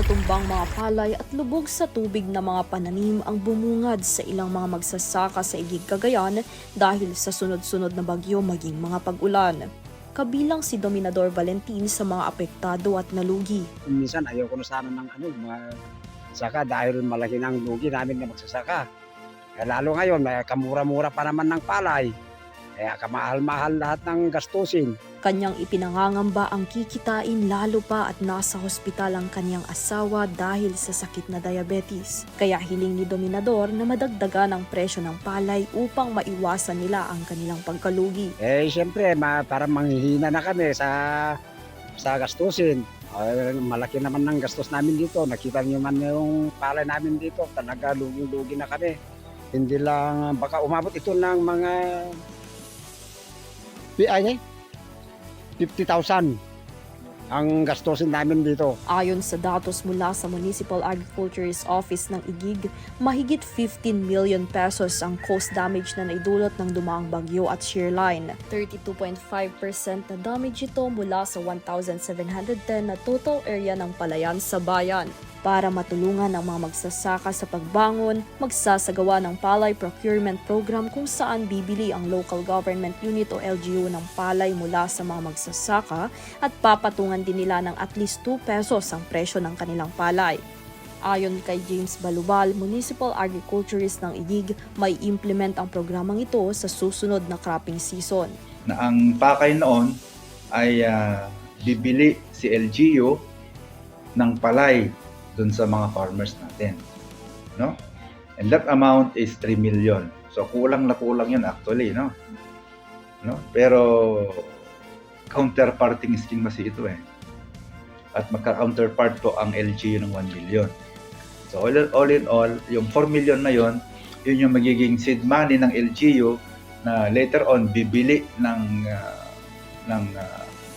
natumbang mga palay at lubog sa tubig na mga pananim ang bumungad sa ilang mga magsasaka sa Igig, Cagayan dahil sa sunod-sunod na bagyo maging mga pag-ulan. Kabilang si Dominador Valentin sa mga apektado at nalugi. Minsan ayaw ko na sana ng mga saka dahil malaki ng lugi namin na magsasaka. Lalo ngayon, may kamura-mura pa naman ng palay. Kaya kamahal-mahal lahat ng gastusin. Kanyang ipinangangamba ang kikitain lalo pa at nasa hospital ang kanyang asawa dahil sa sakit na diabetes. Kaya hiling ni Dominador na madagdagan ang presyo ng palay upang maiwasan nila ang kanilang pagkalugi. Siyempre, parang manghihina na kami sa gastusin. Malaki naman ng gastos namin dito. Nakita niyo man yung palay namin dito. Talaga lugi-lugi na kami. Hindi lang, baka umabot ito ng mga 50,000 ang gastusin namin dito. Ayon sa datos mula sa Municipal Agriculture's Office ng Igig, mahigit 15 million pesos ang cost damage na naidulot ng dumaang bagyo at shear line. 32.5% na damage ito mula sa 1,710 na total area ng palayan sa bayan. Para matulungan ang mga magsasaka sa pagbangon, magsasagawa ng Palay Procurement Program kung saan bibili ang Local Government Unit o LGU ng palay mula sa mga magsasaka at papatungan din nila ng at least 2 pesos ang presyo ng kanilang palay. Ayon kay James Balubal, Municipal Agriculturist ng Igig, may implement ang programang ito sa susunod na cropping season. Na ang pakay noon ay bibili si LGU ng palay dun sa mga farmers natin, no? And that amount is 3 million. So kulang na kulang 'yun actually, no? Pero counterparting scheme kasi ito eh. At magka-counterpart po ang LGU ng 1 million. So all in all, yung 4 million na 'yon, yun yung magiging seed money ng LGU na later on bibili ng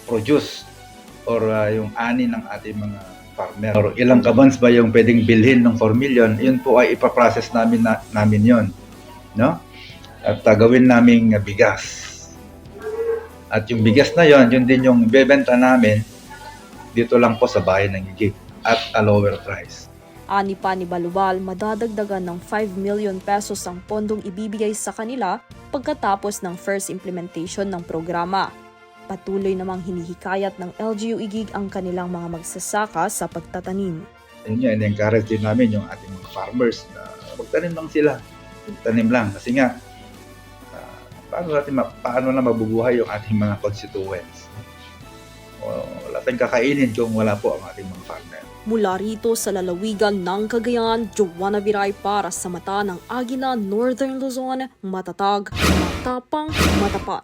produce or yung ani ng ating mga farmer. Or ilang kabans ba yung pwedeng bilhin ng 4 million, yun po ay ipaprocess namin yon, no? At gawin naming bigas. At yung bigas na yon, yun din yung bebenta namin dito lang po sa bayan ng Igig at a lower price. Ani pa ni Balubal, madadagdagan ng 5 million pesos ang pondong ibibigay sa kanila pagkatapos ng first implementation ng programa. Patuloy namang hinihikayat ng LGU Igig ang kanilang mga magsasaka sa pagtatanim. In-encourage din namin yung ating mga farmers na magtanim lang sila. Magtanim lang. Kasi nga, paano na mabubuhay yung ating mga constituents? Wala tayong kakainin kung wala po ang ating mga farmer. Mula rito sa lalawigan ng Cagayan, Joanna Viray para sa mata ng Agila, Northern Luzon, matatag, matapang, matapat.